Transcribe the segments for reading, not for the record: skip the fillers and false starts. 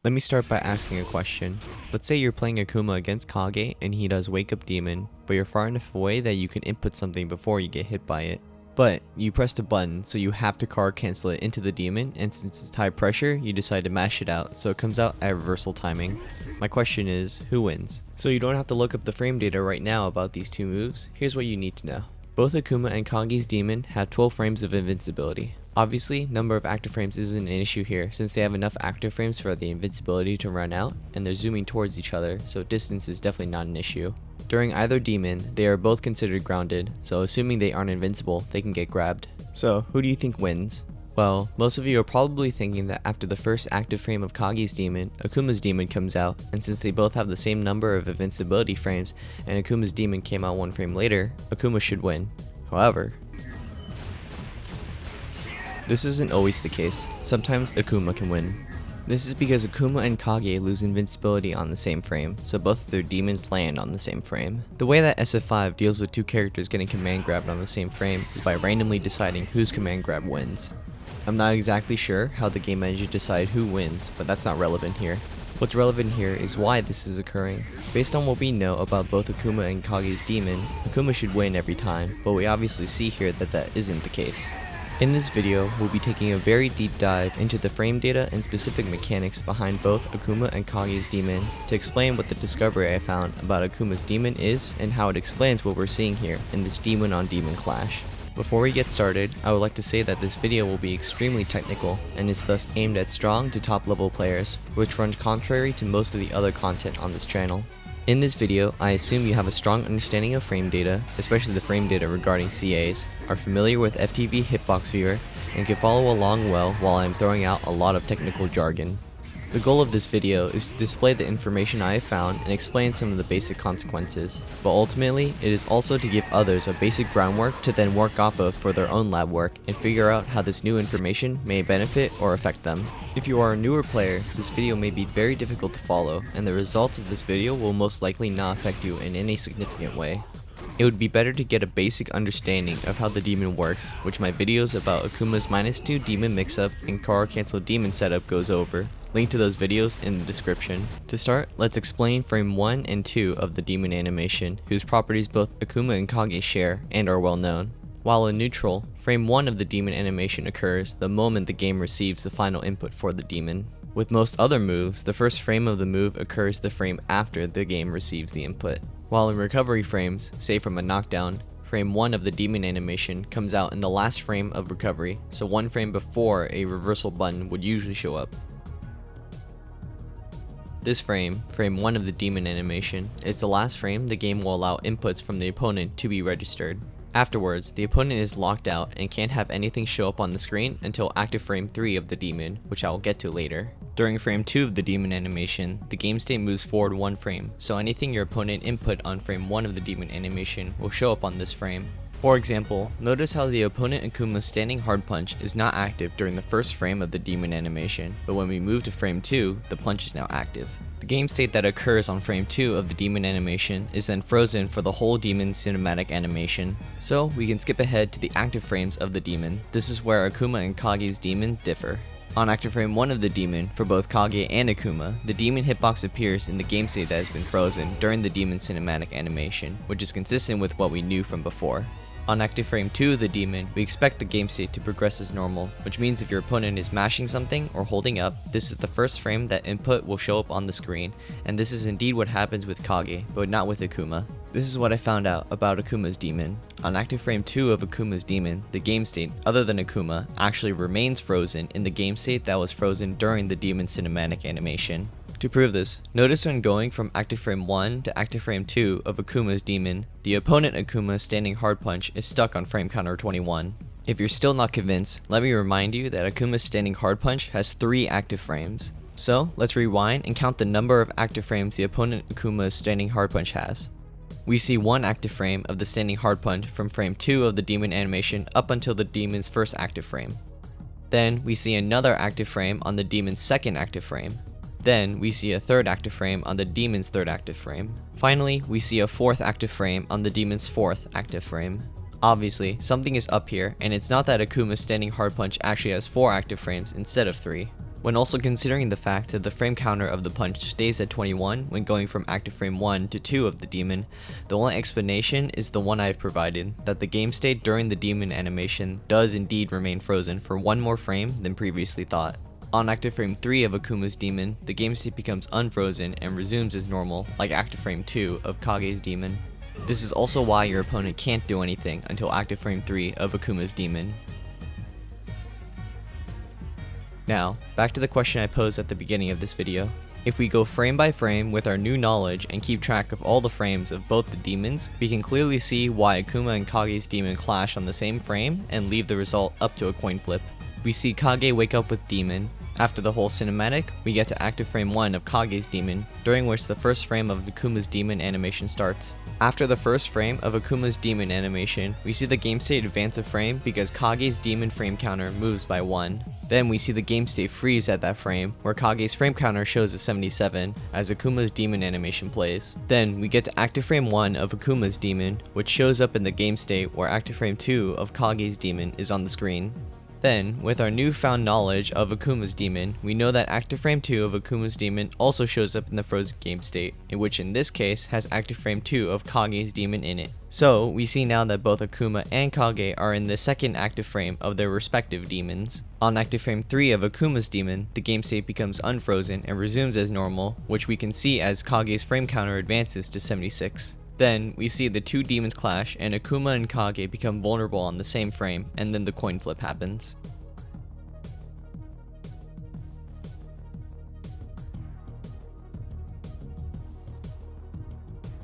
Let me start by asking a question. Let's say you're playing Akuma against Kage and he does Wake Up Demon, but you're far enough away that you can input something before you get hit by it. But you pressed a button, so you have to card cancel it into the demon, and since it's high pressure, you decide to mash it out, so it comes out at reversal timing. My question is, who wins? So you don't have to look up the frame data right now about these two moves, here's what you need to know. Both Akuma and Kage's demon have 12 frames of invincibility. Obviously, number of active frames isn't an issue here since they have enough active frames for the invincibility to run out, and they're zooming towards each other, so distance is definitely not an issue. During either demon, they are both considered grounded, so assuming they aren't invincible, they can get grabbed. So, who do you think wins? Well, most of you are probably thinking that after the first active frame of Kage's demon, Akuma's demon comes out, and since they both have the same number of invincibility frames, and Akuma's demon came out one frame later, Akuma should win. However, this isn't always the case. Sometimes Akuma can win. This is because Akuma and Kage lose invincibility on the same frame, so both of their demons land on the same frame. The way that SF5 deals with two characters getting command grabbed on the same frame is by randomly deciding whose command grab wins. I'm not exactly sure how the game engine decide who wins, but that's not relevant here. What's relevant here is why this is occurring. Based on what we know about both Akuma and Kage's demon, Akuma should win every time, but we obviously see here that that isn't the case. In this video, we'll be taking a very deep dive into the frame data and specific mechanics behind both Akuma and Kage's demon to explain what the discovery I found about Akuma's demon is and how it explains what we're seeing here in this demon on demon clash. Before we get started, I would like to say that this video will be extremely technical and is thus aimed at strong to top level players, which runs contrary to most of the other content on this channel. In this video, I assume you have a strong understanding of frame data, especially the frame data regarding CAs, are familiar with FTV Hitbox Viewer, and can follow along well while I am throwing out a lot of technical jargon. The goal of this video is to display the information I have found and explain some of the basic consequences, but ultimately it is also to give others a basic groundwork to then work off of for their own lab work and figure out how this new information may benefit or affect them. If you are a newer player, this video may be very difficult to follow, and the results of this video will most likely not affect you in any significant way. It would be better to get a basic understanding of how the demon works, which my videos about Akuma's -2 demon mix-up and card cancel demon setup goes over. Link to those videos in the description. To start, let's explain frame 1 and 2 of the demon animation, whose properties both Akuma and Kage share and are well known. While in neutral, frame 1 of the demon animation occurs the moment the game receives the final input for the demon. With most other moves, the first frame of the move occurs the frame after the game receives the input. While in recovery frames, say from a knockdown, frame 1 of the demon animation comes out in the last frame of recovery, so one frame before a reversal button would usually show up. This frame 1 of the demon animation, is the last frame the game will allow inputs from the opponent to be registered. Afterwards, the opponent is locked out and can't have anything show up on the screen until active frame 3 of the demon, which I will get to later. During frame 2 of the demon animation, the game state moves forward one frame, so anything your opponent input on frame 1 of the demon animation will show up on this frame. For example, notice how the opponent Akuma's standing hard punch is not active during the first frame of the demon animation, but when we move to frame 2, the punch is now active. The game state that occurs on frame 2 of the demon animation is then frozen for the whole demon cinematic animation. So we can skip ahead to the active frames of the demon. This is where Akuma and Kage's demons differ. On active frame 1 of the demon, for both Kage and Akuma, the demon hitbox appears in the game state that has been frozen during the demon cinematic animation, which is consistent with what we knew from before. On active frame 2 of the demon, we expect the game state to progress as normal, which means if your opponent is mashing something or holding up, this is the first frame that input will show up on the screen, and this is indeed what happens with Kage, but not with Akuma. This is what I found out about Akuma's demon. On active frame 2 of Akuma's demon, the game state, other than Akuma, actually remains frozen in the game state that was frozen during the demon cinematic animation. To prove this, notice when going from active frame 1 to active frame 2 of Akuma's demon, the opponent Akuma's standing hard punch is stuck on frame counter 21. If you're still not convinced, let me remind you that Akuma's standing hard punch has 3 active frames. So, let's rewind and count the number of active frames the opponent Akuma's standing hard punch has. We see one active frame of the standing hard punch from frame 2 of the demon animation up until the demon's first active frame. Then, we see another active frame on the demon's second active frame. Then, we see a third active frame on the demon's third active frame. Finally, we see a fourth active frame on the demon's fourth active frame. Obviously, something is up here, and it's not that Akuma's standing hard punch actually has 4 active frames instead of 3. When also considering the fact that the frame counter of the punch stays at 21 when going from active frame 1 to 2 of the demon, the only explanation is the one I have provided, that the game state during the demon animation does indeed remain frozen for one more frame than previously thought. On active frame 3 of Akuma's demon, the game state becomes unfrozen and resumes as normal, like active frame 2 of Kage's demon. This is also why your opponent can't do anything until active frame 3 of Akuma's demon. Now, back to the question I posed at the beginning of this video. If we go frame by frame with our new knowledge and keep track of all the frames of both the demons, we can clearly see why Akuma and Kage's demon clash on the same frame and leave the result up to a coin flip. We see Kage wake up with demon. After the whole cinematic, we get to active frame 1 of Kage's demon, during which the first frame of Akuma's demon animation starts. After the first frame of Akuma's demon animation, we see the game state advance a frame because Kage's demon frame counter moves by 1. Then we see the game state freeze at that frame, where Kage's frame counter shows a 77, as Akuma's demon animation plays. Then we get to active frame 1 of Akuma's demon, which shows up in the game state where active frame 2 of Kage's demon is on the screen. Then, with our newfound knowledge of Akuma's demon, we know that active frame 2 of Akuma's demon also shows up in the frozen game state, which in this case has active frame 2 of Kage's demon in it. So, we see now that both Akuma and Kage are in the second active frame of their respective demons. On active frame 3 of Akuma's demon, the game state becomes unfrozen and resumes as normal, which we can see as Kage's frame counter advances to 76. Then, we see the two demons clash and Akuma and Kage become vulnerable on the same frame, and then the coin flip happens.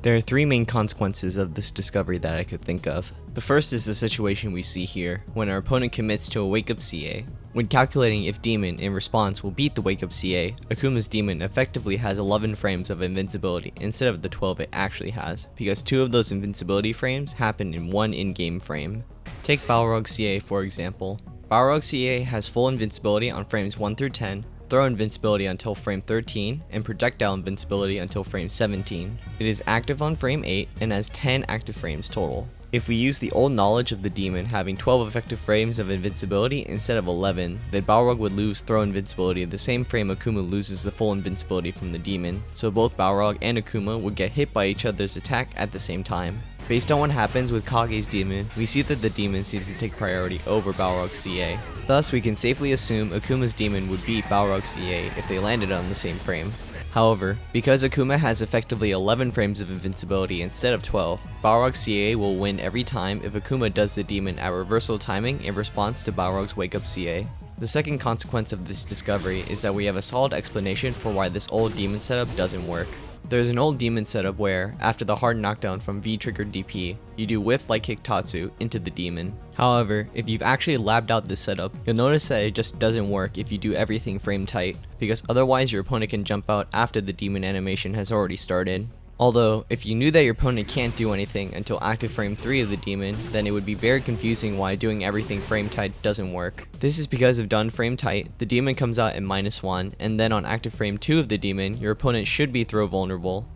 There are three main consequences of this discovery that I could think of. The first is the situation we see here, when our opponent commits to a wake up CA. When calculating if demon in response will beat the wake up CA, Akuma's demon effectively has 11 frames of invincibility instead of the 12 it actually has, because 2 of those invincibility frames happen in one in-game frame. Take Balrog CA for example. Balrog CA has full invincibility on frames 1 through 10, throw invincibility until frame 13, and projectile invincibility until frame 17. It is active on frame 8 and has 10 active frames total. If we use the old knowledge of the demon having 12 effective frames of invincibility instead of 11, then Balrog would lose throw invincibility the same frame Akuma loses the full invincibility from the demon, so both Balrog and Akuma would get hit by each other's attack at the same time. Based on what happens with Kage's demon, we see that the demon seems to take priority over Balrog's CA. Thus, we can safely assume Akuma's demon would beat Balrog's CA if they landed on the same frame. However, because Akuma has effectively 11 frames of invincibility instead of 12, Balrog's CA will win every time if Akuma does the demon at reversal timing in response to Balrog's wake up CA. The second consequence of this discovery is that we have a solid explanation for why this old demon setup doesn't work. There's an old demon setup where, after the hard knockdown from V-triggered DP, you do whiff like kick Tatsu into the demon. However, if you've actually labbed out this setup, you'll notice that it just doesn't work if you do everything frame tight, because otherwise your opponent can jump out after the demon animation has already started. Although, if you knew that your opponent can't do anything until active frame 3 of the demon, then it would be very confusing why doing everything frame tight doesn't work. This is because if done frame tight, the demon comes out at -1, and then on active frame 2 of the demon, your opponent should be throw vulnerable.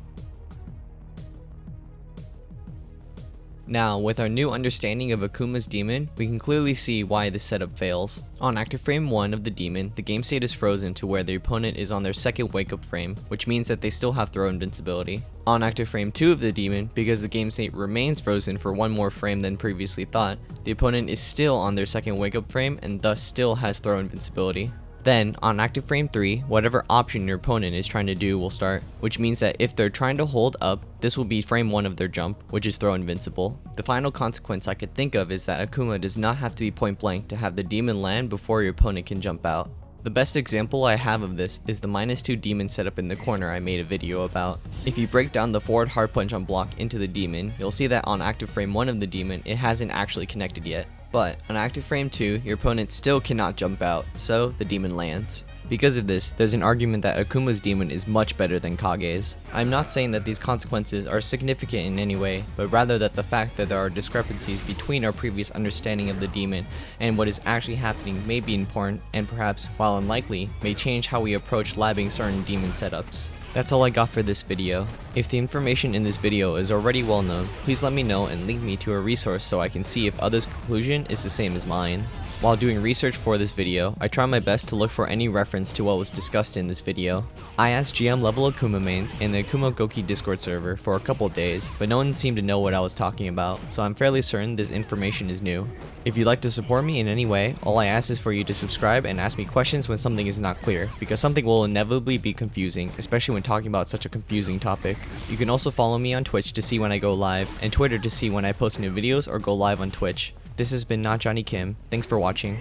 Now, with our new understanding of Akuma's demon, we can clearly see why this setup fails. On active frame 1 of the demon, the game state is frozen to where the opponent is on their second wake up frame, which means that they still have throw invincibility. On active frame 2 of the demon, because the game state remains frozen for one more frame than previously thought, the opponent is still on their second wake up frame and thus still has throw invincibility. Then, on active frame 3, whatever option your opponent is trying to do will start, which means that if they're trying to hold up, this will be frame 1 of their jump, which is throw invincible. The final consequence I could think of is that Akuma does not have to be point blank to have the demon land before your opponent can jump out. The best example I have of this is the -2 demon setup in the corner I made a video about. If you break down the forward hard punch on block into the demon, you'll see that on active frame 1 of the demon, it hasn't actually connected yet. But on active frame 2, your opponent still cannot jump out, so the demon lands. Because of this, there's an argument that Akuma's demon is much better than Kage's. I'm not saying that these consequences are significant in any way, but rather that the fact that there are discrepancies between our previous understanding of the demon and what is actually happening may be important, and perhaps, while unlikely, may change how we approach labbing certain demon setups. That's all I got for this video. If the information in this video is already well known, please let me know and link me to a resource so I can see if others' conclusion is the same as mine. While doing research for this video, I tried my best to look for any reference to what was discussed in this video. I asked GM level Akuma mains in the Akuma Goki Discord server for a couple days, but no one seemed to know what I was talking about, so I'm fairly certain this information is new. If you'd like to support me in any way, all I ask is for you to subscribe and ask me questions when something is not clear, because something will inevitably be confusing, especially when talking about such a confusing topic. You can also follow me on Twitch to see when I go live, and Twitter to see when I post new videos or go live on Twitch. This has been NotJohnnyKim. Thanks for watching.